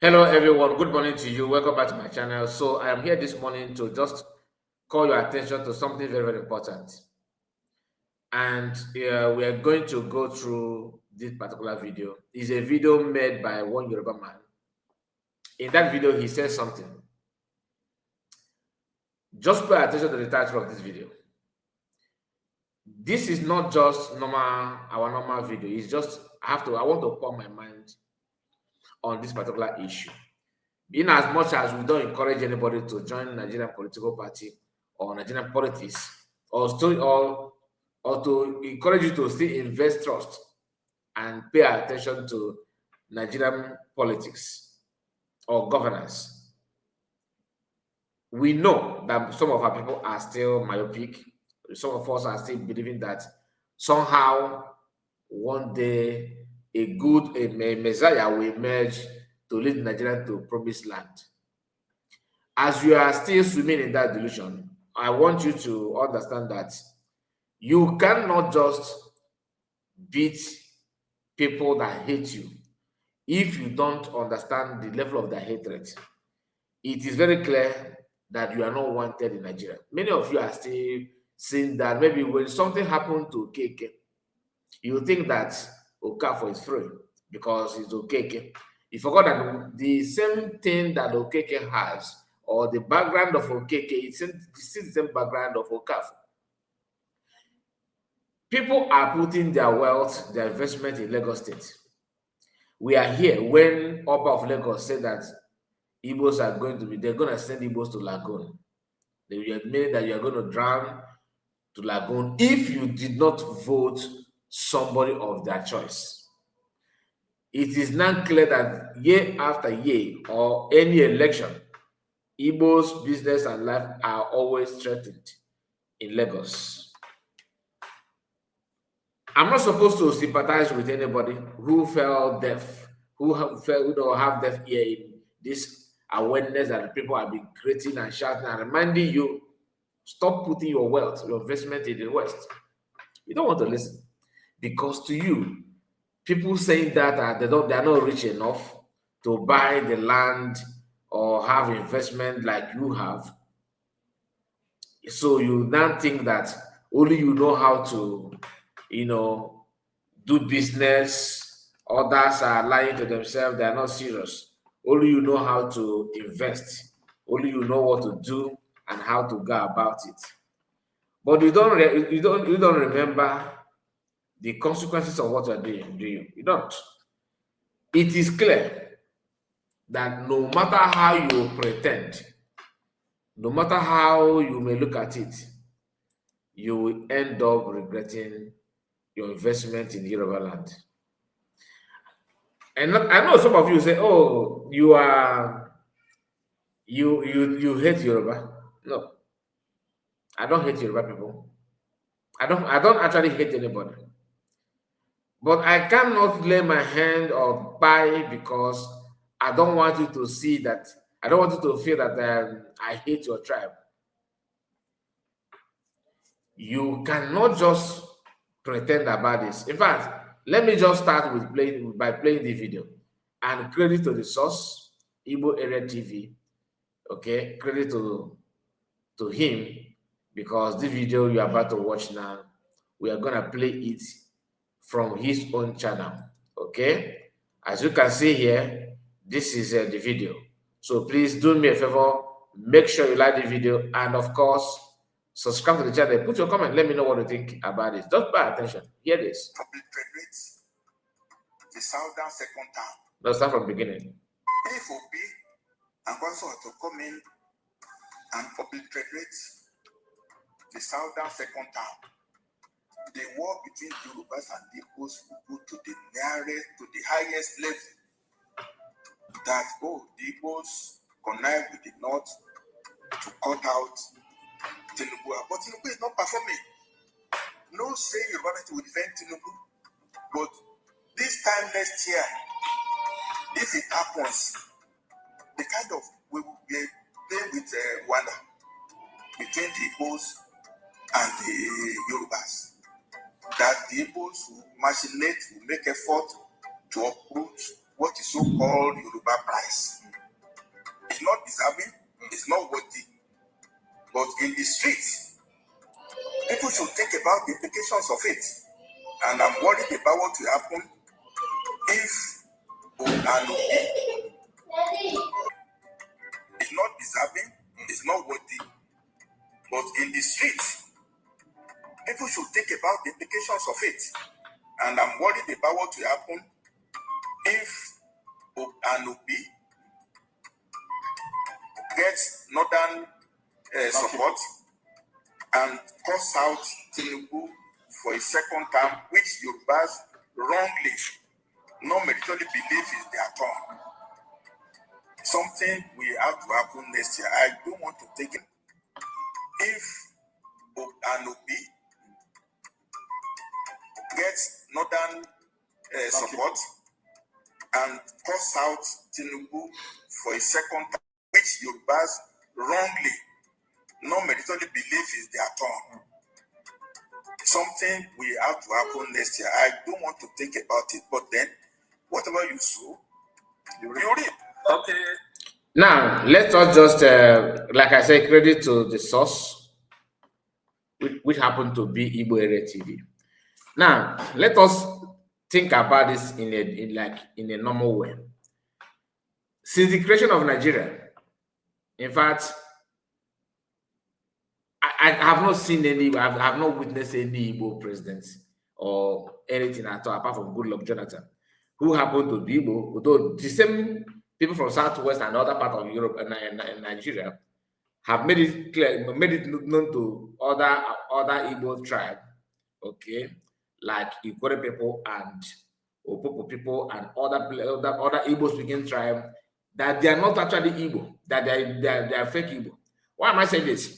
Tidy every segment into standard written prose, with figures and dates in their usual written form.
Hello everyone, good morning to you. Welcome back to my channel. So I am here this morning to just call your attention to something very, very important. And we are going to go through this particular video. It's a video made by one Yoruba man. In that video, he says something. Just pay attention to the title of this video. This is not just our normal video. It's just I want to pour my mind on this particular issue. In as much as we don't encourage anybody to join Nigerian political party or Nigerian politics, or to encourage you to still invest trust and pay attention to Nigerian politics or governance. We know that some of our people are still myopic. Some of us are still believing that somehow one day a Messiah will emerge to lead Nigeria to promised land. As you are still swimming in that delusion, I want you to understand that you cannot just beat people that hate you if you don't understand the level of their hatred. It is very clear that you are not wanted in Nigeria. Many of you are still seeing that maybe when something happened to Okeke, you think that Okafor is free because it's Okeke. You forgot that the same thing that Okeke has, or the background of Okeke, it's the same background of Okafor. People are putting their wealth, their investment in Lagos State. We are here when Oba of Lagos said that Igbos are they're going to send Igbos to Lagoon. They admit that you are going to drown to Lagoon if you did not vote somebody of their choice. It is now clear that year after year or any election, Igbo's business and life are always threatened in Lagos. I'm not supposed to sympathize with anybody who fell deaf, who have deaf ear in this awareness that people have been creating and shouting and reminding you, stop putting your wealth, your investment in the West. You don't want to listen because to you, people saying that they are not rich enough to buy the land or have investment like you have. So you now think that only you know how to, do business. Others are lying to themselves. They are not serious. Only you know how to invest. Only you know what to do and how to go about it. But you don't remember the consequences of what you're doing, do you? You don't. It is clear that no matter how you pretend, no matter how you may look at it, you will end up regretting your investment in Yoruba land. And I know some of you say, "Oh, you hate Yoruba." No, I don't hate Yoruba people. I don't actually hate anybody. But I cannot lay my hand or buy because I don't want you to see that. I don't want you to feel that I hate your tribe. You cannot just pretend about this. In fact, let me just start with playing the video. And credit to the source, Igbo Area TV. Okay, credit to him because the video you are about to watch now, we are gonna play it from his own channel. Okay, as you can see here, this is the video. So please do me a favor, make sure you like the video, and of course subscribe to the channel. Put your comment, let me know what you think about it. Just pay attention. Here it is. The southern second town. Let's start from the beginning. FOB and also to come in and obliterate the southern second town. The war between Yorubas and Igbos will go to the highest level. That the Igbos connive with the north to cut out Tinubu. But Tinubu is not performing. No say Yoruba will defend Tinubu. But this time next year, if it happens, the kind of we will play with Rwanda between the Igbos and the Yorubas. That the Igbos will machinate, will make effort to uproot what is so-called Yoruba price. It's not deserving, it's not worthy. But in the streets, people should think about the implications of it. And I'm worried about what will happen if Obi is not deserving, it's not worthy. But in the streets, people should think about the implications of it. And I'm worried about what will happen if Obi gets northern support and cuts out Tinubu for a second term, which Yorubas wrongly, not merely believe is their turn. Something will have to happen next year. I don't want to take it. If Obi gets northern support and cuts out Tinubu for a second term, which Yorubas wrongly, not merely believe is their turn. Something will have to happen next year. I don't want to think about it, but then whatever you sow, you reap. Okay. Now, let us just, like I said, credit to the source, which happened to be Igbo Area TV. Now, let us think about this in a normal way. Since the creation of Nigeria, in fact, I have not seen any, I have not witnessed any Igbo presidents or anything at all, apart from Goodluck Jonathan, who happened to be Igbo, although the same people from Southwest and other part of Europe and Nigeria have made it clear, made it known to other Igbo tribe, okay, like Ikore people and Opopo people and other Igbo speaking tribe, that they are not actually Igbo, that they are fake Igbo. Why am I saying this?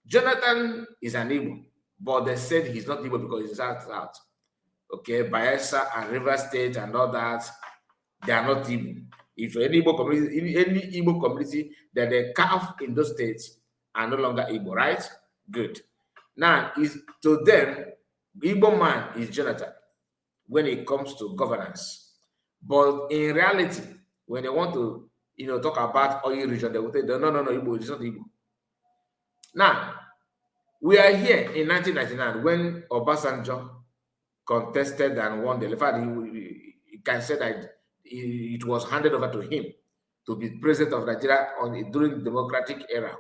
Jonathan is an Igbo, but they said he's not Igbo because he's out. Okay, Bayelsa and River State and all that, they are not Igbo. If any Igbo community that they carve in those states are no longer Igbo, right? Good. Now, to them, Igbo man is Jonathan when it comes to governance. But in reality, when they want to, talk about oil region, they will say, no, Igbo, it's not Igbo. Now, we are here in 1999 when Obasanjo contested and won the election. You can say that it was handed over to him to be president of Nigeria during the democratic era.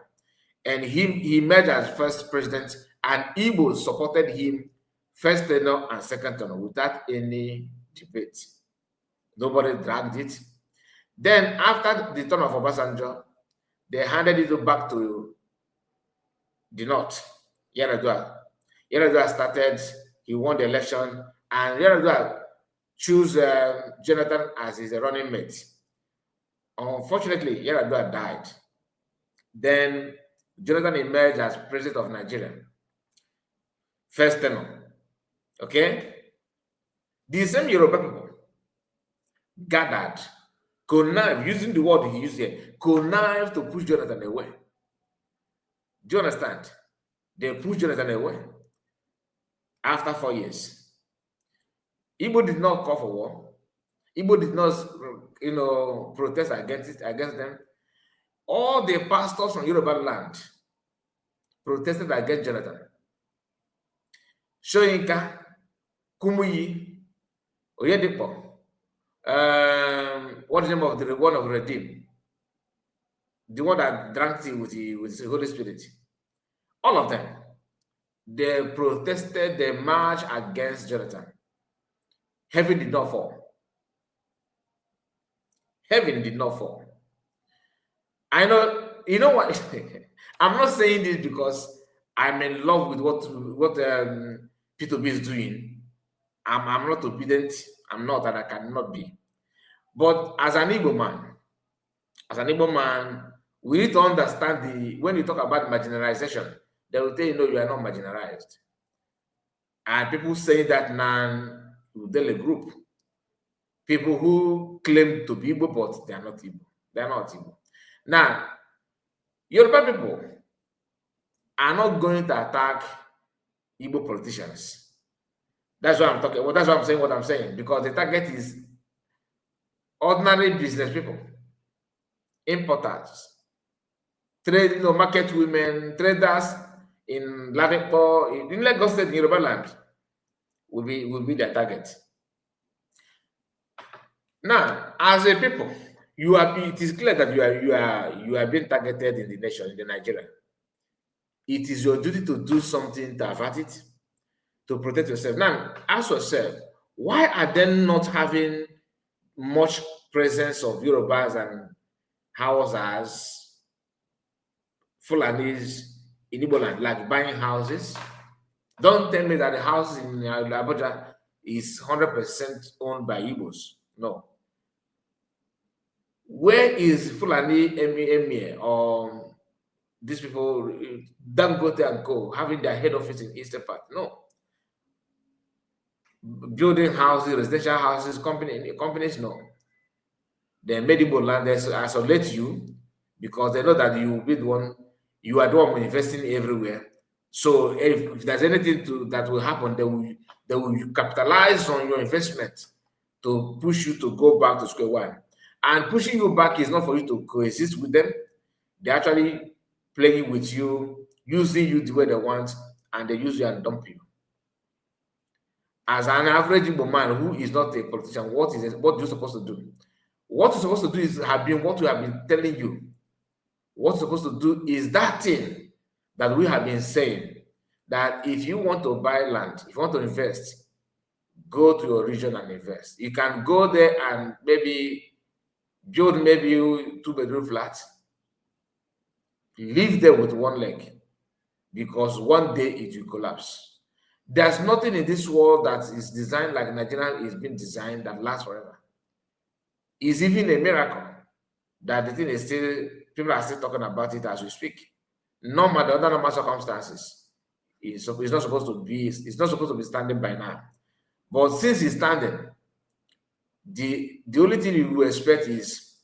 And he emerged as first president, and Igbo supported him first tenure and second tenure without any debate. Nobody dragged it. Then, after the turn of Obasanjo, they handed it back to the North. Yar'Adua started, he won the election, and Yar'Adua chose Jonathan as his running mate. Unfortunately, Yar'Adua died. Then Jonathan emerged as president of Nigeria. First tenure. Okay? The same Yoruba people gathered, connived, using the word he used here, connived to push Jonathan away. Do you understand? They pushed Jonathan away after 4 years. Igbo did not call for war. Igbo did not, protest against them. All the pastors from Yoruba land protested against Jonathan. Soyinka, Kumuyi, Oyedepo, what is the name of the one of Redeem? The one that drank tea with the Holy Spirit. All of them, they protested, they marched against Jonathan. Heaven did not fall. Heaven did not fall. I know, you know what? I'm not saying this because I'm in love with what P2B is doing. I'm not obedient. I'm not, and I cannot be. But as an Igbo man, we need to understand when you talk about marginalization, they will tell you, no, you are not marginalized. And people say that now, you tell a group. People who claim to be Igbo, but they are not Igbo. They are not Igbo. Now, Yoruba people are not going to attack Igbo politicians. That's why I'm talking. Well, that's why I'm saying what I'm saying, because the target is ordinary business people, importers, trade, market women, traders in Ladipo, in Lagos State, in Yoruba land, will be their target. Now, as a people, it is clear that you are being targeted in the nation, in the Nigeria. It is your duty to do something to avert it, to protect yourself. Now, ask yourself, why are they not having much presence of Yorubas and Hausas, Fulanis in Igbo land, like buying houses? Don't tell me that the house in Abuja is 100% owned by Igbos. No. Where is Fulani Emir or these people, Dangote and Co, having their head office in Eastern Part? No. Building houses, residential houses, companies, no. They made Igbo land, they isolate you because they know that you will be the one, you are the one investing everywhere. So if there's anything that will happen, they will capitalize on your investment to push you to go back to square one. And pushing you back is not for you to coexist with them. They're actually playing with you, using you the way they want, and they use you and dump you. As an average Igbo man who is not a politician, what you're supposed to do? What you're supposed to do is what we have been telling you. What you're supposed to do is that thing that we have been saying, that if you want to buy land, if you want to invest, go to your region and invest. You can go there and maybe build maybe 2-bedroom flat, live there with one leg, because one day it will collapse. There's nothing in this world that is designed like Nigeria is being designed that lasts forever. It's even a miracle that the thing is still, people are still talking about it as we speak. No matter under normal circumstances, it's not supposed to be standing by now. But since it's standing, the only thing you will expect is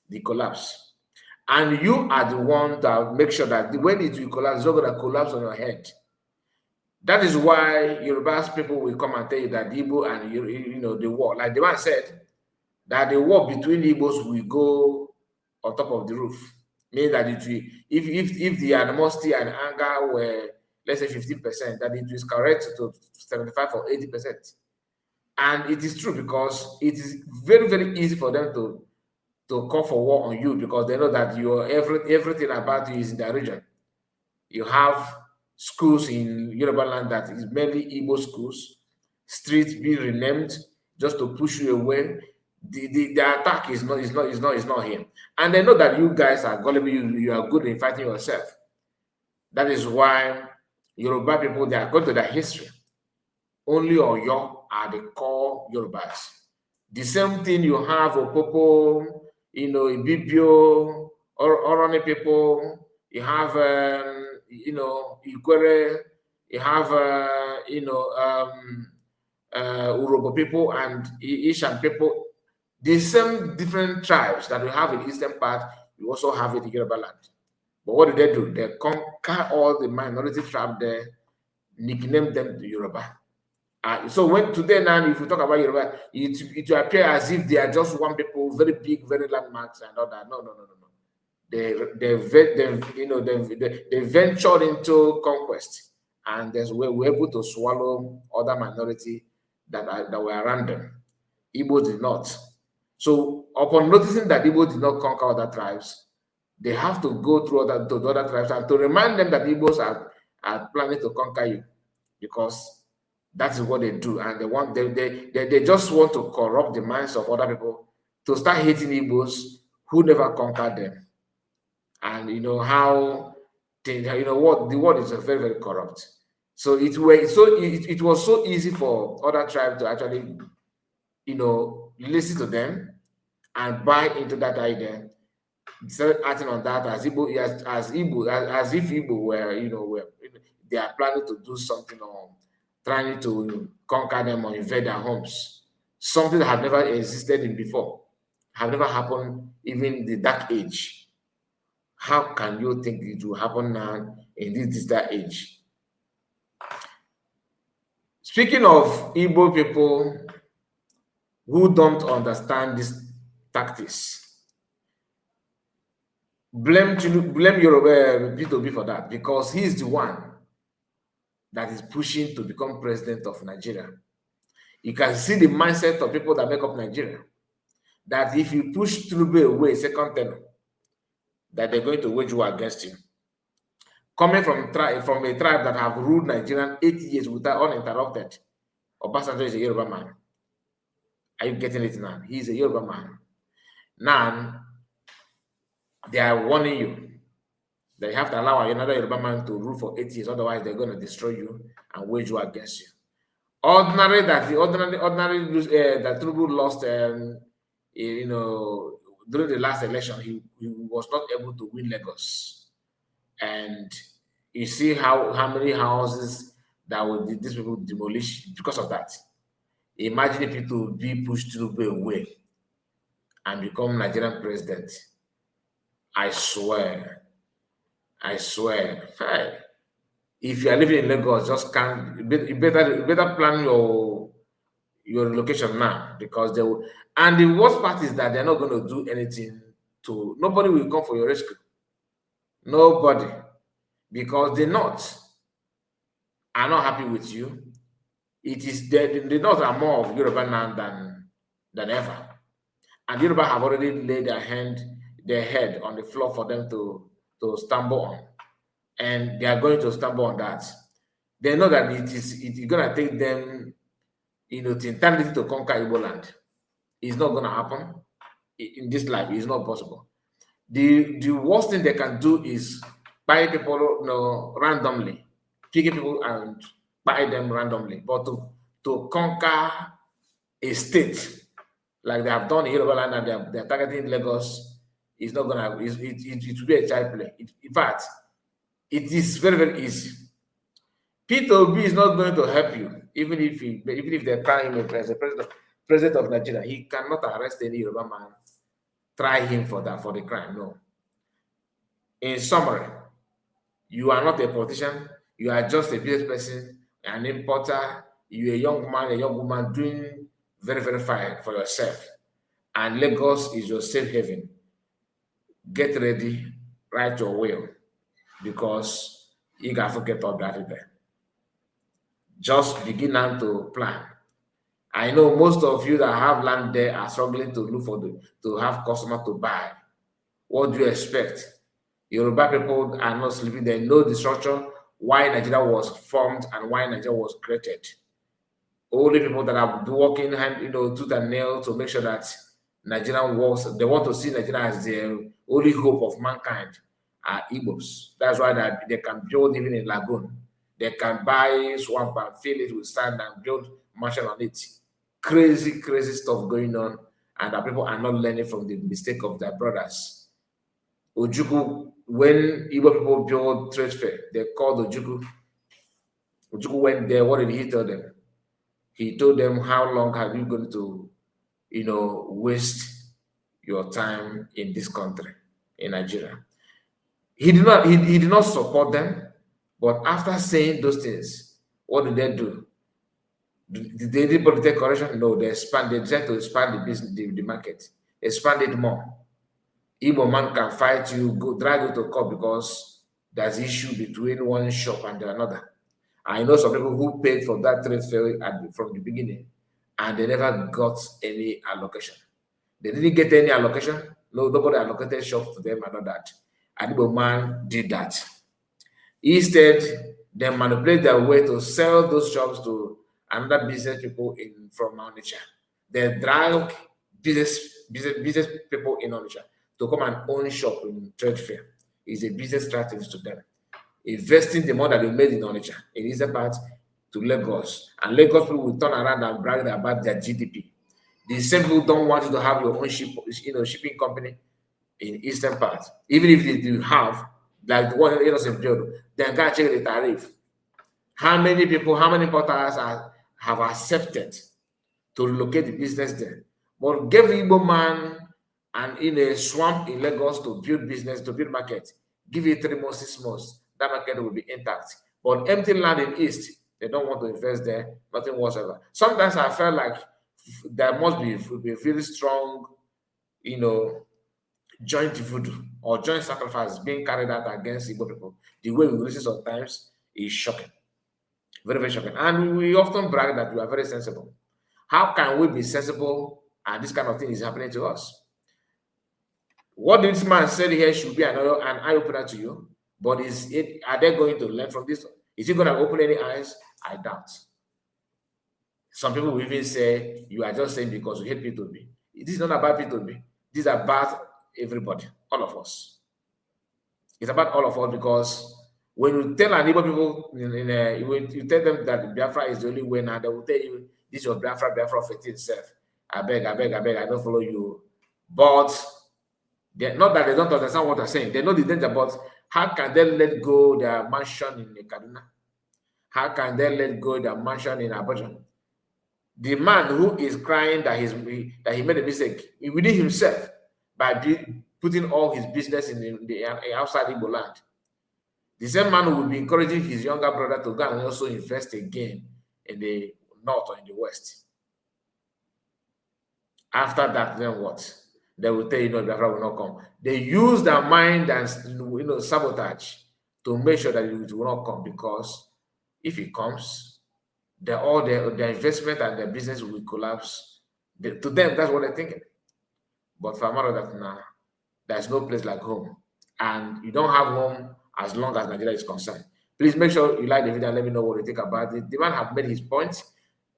the collapse. And you are the one that make sure that when it will collapse, it's not going to collapse on your head. That is why Yoruba people will come and tell you that Igbo and the war, like the man said, that the war between Igbos will go on top of the roof. Meaning that it will, if the animosity and anger were, let's say 15%, that it is correct to 75 or 80%. And it is true, because it is very, very easy for them to call for war on you, because they know that everything about you is in their region. You have schools in Yoruba land that is mainly Igbo schools, streets being renamed just to push you away. The attack is not here. And they know that you guys are gullible, you are good in fighting yourself. That is why Yoruba people, they are going to their history. Only Oyo are the core Yorubas. The same thing you have Opopo, Ibibio, Oroni people, you have Ikwere, you have Urobo people and Ishan people. The same different tribes that we have in Eastern part, we also have it in Yoruba land. But what do? They conquer all the minority tribes there, nickname them the Yoruba. So when today now, if we talk about Yoruba, it will appear as if they are just one people, very big, very landmarks and all that. No. They ventured into conquest, and we were able to swallow other minority that were around them. Igbo did not. So upon noticing that Igbo did not conquer other tribes, they have to go through other tribes and to remind them that Igbos are planning to conquer you, because that is what they do, and they just want to corrupt the minds of other people to start hating Igbos who never conquered them. And how what the world is very, very corrupt. So it was so easy for other tribes to actually listen to them and buy into that idea, start acting on that as if Igbo were they are planning to do something or trying to conquer them or invade their homes. Something that have never existed in before, have never happened even in the dark age. How can you think it will happen now in this digital age? Speaking of Igbo people who don't understand tactics. Blame Yoruba P2B for that, because he's the one that is pushing to become president of Nigeria. You can see the mindset of people that make up Nigeria, that if you push Tinubu away second term, that they're going to wage war against him. Coming from a tribe that have ruled Nigeria 8 years without uninterrupted, Obasanjo is a Yoruba man. Are you getting it now? He's a Yoruba man. Now, they are warning you that you have to allow another Yoruba man to rule for 8 years, otherwise they're going to destroy you and wage war against you. Ordinary that Tinubu lost, during the last election, he was not able to win Lagos, and you see how many houses that these people demolish because of that. Imagine if it would be pushed Tinubu away and become Nigerian president. I swear. Hey, if you are living in Lagos, just can't. You better plan your relocation now, because they will. And the worst part is that they're not going to do anything to. Nobody will come for your rescue. Nobody, because the North are not happy with you. It is the North are more of Yoruba now than ever, and Yoruba have already laid their head on the floor for them to stumble on, and they are going to stumble on that. They know that it is going to take them, to eternity to conquer Igbo land. It's not going to happen in this life. It's not possible. The worst thing they can do is buy people, randomly, picking people and buy them randomly. But to conquer a state like they have done in Yoruba land and they're targeting Lagos, is not gonna. It will be a child play. In fact, it is very, very easy. P2B is not going to help you, even if they try him as a president of Nigeria. He cannot arrest any Yoruba man, try him for the crime. No. In summary, you are not a politician. You are just a business person, an importer. You're a young man, a young woman doing very, very fine for yourself. And Lagos is your safe haven. Get ready, write your will, because you got to forget all that there. Just begin now to plan. I know most of you that have land there are struggling to look to have customers to buy. What do you expect? Yoruba people are not sleeping. They know the structure, why Nigeria was formed and why Nigeria was created. Only people that are working hand, tooth and nail to make sure that Nigerian works. They want to see Nigeria as the only hope of mankind are Igbos. That's why they can build even in lagoon. They can buy swamp and fill it with sand and build mansion on it. Crazy, crazy stuff going on, and that people are not learning from the mistake of their brothers. Ojukwu, when Igbo people build trade fair, they called Ojukwu. Ojukwu went there. What did he tell them? He told them, how long have you going to, waste your time in this country, in Nigeria? He did not support them, but after saying those things, what did they do? Did they do political correction? No, they tried to expand the business, the market, expand it more. Igbo man can fight you, drag you to court because there's issue between one shop and another. I know some people who paid for that trade fair from the beginning, and they never got any allocation. They didn't get any allocation. No, nobody allocated shops to them and all that. And Igbo man did that. Instead, they manipulate their way to sell those shops to another business people from Onitsha. They drag business people in Onitsha to come and own shop in trade fair. It's a business strategy to them. Investing the money that they made in Onitsha, in Eastern part, to Lagos. And Lagos people will turn around and brag about their GDP. The same people don't want you to have your own shipping company in Eastern part. Even if they do have, like the one in Innocent build, then gotta check the tariff. How many importers have accepted to relocate the business there? But give Igbo man and in a swamp in Lagos to build business, to build market, give it 3 months, 6 months, that market will be intact. But empty land in East, they don't want to invest there, nothing whatsoever. Sometimes I felt like there must be a very strong joint voodoo or joint sacrifice being carried out against Igbo people, the way we listen sometimes is shocking. Very, very shocking. And we often brag that we are very sensible. How can we be sensible and this kind of thing is happening to us? What this man said here should be an eye-opener to you. But are they going to learn from this? Is he going to open any eyes? I doubt. Some people will even say, you are just saying because you hate P2B. This is not about P2B. This is about everybody, all of us. It's about all of us because when you tell an Igbo people, you tell them that Biafra is the only way now, they will tell you, this is your Biafra 15 self. I beg, I don't follow you. But not that they don't understand what I'm saying. They know the danger, but how can they let go their mansion in Kaduna? How can they let go their mansion in Abuja? The man who is crying that he made a mistake within himself by putting all his business in the outside Igbo land. The same man who will be encouraging his younger brother to go and also invest again in the north or in the west. After that, then what? They will tell you, Biafra will not come. They use their mind and sabotage to make sure that it will not come, because if it comes, all their investment and their business will collapse. To them, that's what they're thinking. But for a matter of that, nah, there's no place like home. And you don't have home as long as Nigeria is concerned. Please make sure you like the video and let me know what you think about it. The man have made his point.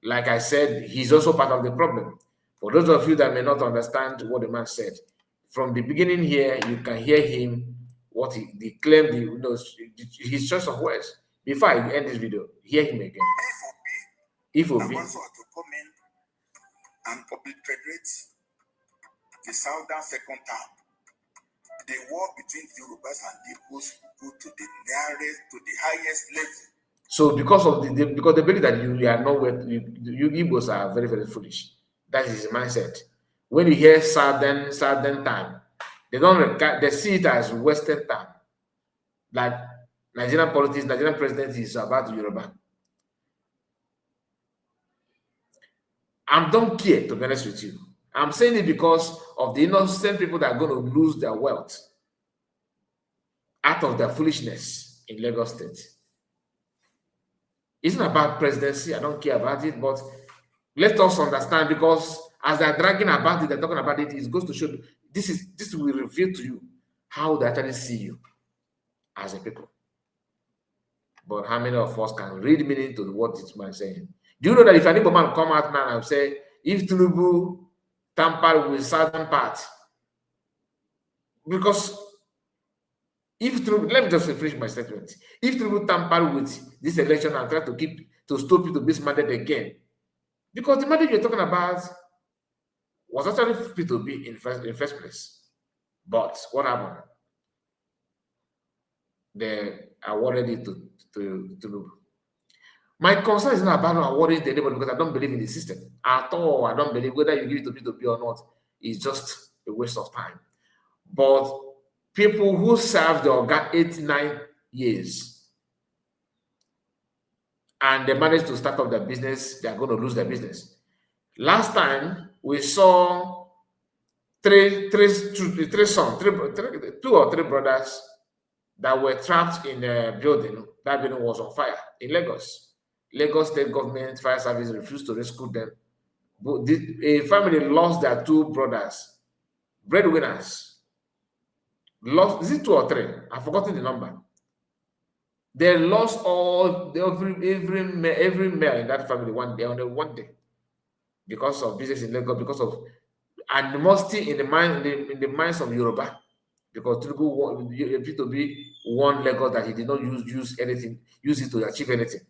Like I said, he's also part of the problem. For those of you that may not understand what the man said, from the beginning here, you can hear him, what he claimed, his choice of words. Before I end this video, hear him again. If I also to come in and perpetrate the Southern second term, the war between Yorubas and Igbos go to the highest level. So because they believe that you are not you Igbos are very, very foolish. That is his mindset. When you hear Southern time, they see it as Western time. Like Nigerian politics, Nigerian president is about Yoruba. I don't care, to be honest with you. I'm saying it because of the innocent people that are going to lose their wealth out of their foolishness in Lagos State. It's not about presidency. I don't care about it, but let us understand, because as they're dragging about it, they're talking about it, it goes to show this will reveal to you how they actually see you as a people. But how many of us can read meaning to what this man is saying? Do you know that if an Igbo man come out now and say, if Tinubu tamper with southern part, because if Tinubu, let me just finish my statement. If Tinubu tamper with this election and try to stop you to be mandate again, because the mandate you're talking about was actually P2B in first place. But what happened? They awarded it to Tinubu. My concern is not about awarding it to anybody, because I don't believe in the system at all. I don't believe whether you give it to P2B or not. It's just a waste of time. But people who served the Oga 8-9 years and they managed to start up their business, they are going to lose their business. Last time we saw two or three brothers that were trapped in a building. That building was on fire in Lagos. Lagos State government fire service refused to rescue them. But a family lost their two brothers, breadwinners. Lost, is it 2 or 3? I've forgotten the number. They lost every male in that family one day because of business in Lagos, because of animosity in the minds of Yoruba. Because P2B won Lagos that he did not use it to achieve anything.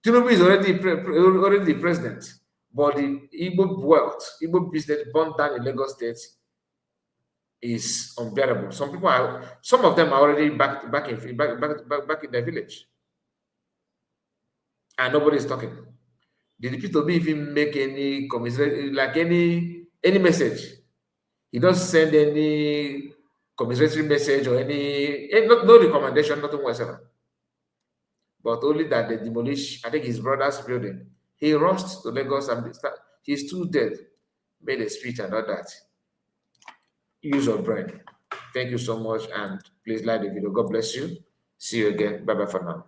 Tinubu is already the president, but the Igbo wealth, Igbo business burned down in Lagos State is unbearable. Some of them are already back in their village, and nobody is talking. Did the P2B even make any commiserate, like any message? He doesn't send any commiseratory message or no recommendation, nothing whatsoever. But only that they demolished, I think, his brother's building. He rushed to Lagos and he stood there, made a speech and all that. use your brain. Thank you so much, and please like the video. God bless you. See you again. Bye bye for now.